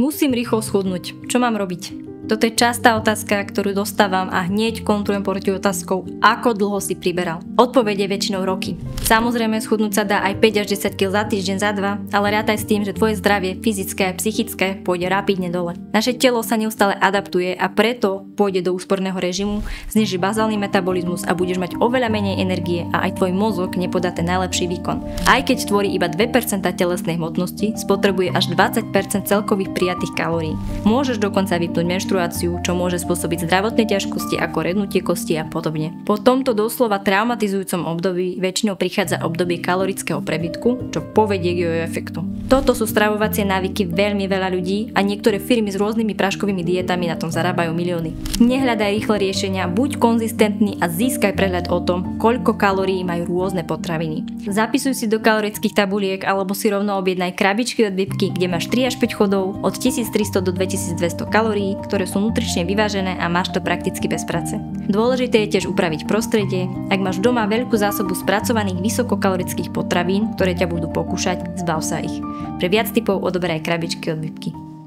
Musím rýchlo schudnúť. Čo mám robiť? Toto je častá otázka, ktorú dostávam a hneď kontrujem proti otázkou, ako dlho si priberal. Odpoveď je väčšinou roky. Samozrejme, schudnúť sa dá aj 5 až 10 kg za týždeň, za 2, ale rátaj s tým, že tvoje zdravie, fyzické a psychické, pôjde rapidne dole. Naše telo sa neustále adaptuje a preto pôjde do úsporného režimu, zniží bazálny metabolizmus a budeš mať oveľa menej energie a aj tvoj mozog nepodá ten najlepší výkon. Aj keď tvorí iba 2% telesnej hmotnosti, spotrebuje až 20% celkových prijatých kalórií. Môžeš dokonca vypnúť menštruáciu, čo môže spôsobiť zdravotné ťažkosti ako rednutie kosti a podobne. Po tomto doslova traumatizujúcom období väčšinou prichádza obdobie kalorického prebytku, čo povedie k jojo efektu. Toto sú stravovacie návyky veľmi veľa ľudí a niektoré firmy s rôznymi práškovými dietami na tom zarábajú milióny. Nehľadaj rýchle riešenia, buď konzistentný a získaj prehľad o tom, koľko kalórií majú rôzne potraviny. Zapisuj si do kalorických tabuliek alebo si rovno objednaj krabičky od Vipky, kde máš 3 až 5 chodov od 1300 do 2200 kalórií, ktoré sú nutrične vyvážené a máš to prakticky bez práce. Dôležité je tiež upraviť prostredie. Ak máš doma veľkú zásobu spracovaných vysokokalorických potravín, ktoré ťa budú pokúšať, zbav sa ich. Pre viac tipov odoberaj krabičky od Vipky.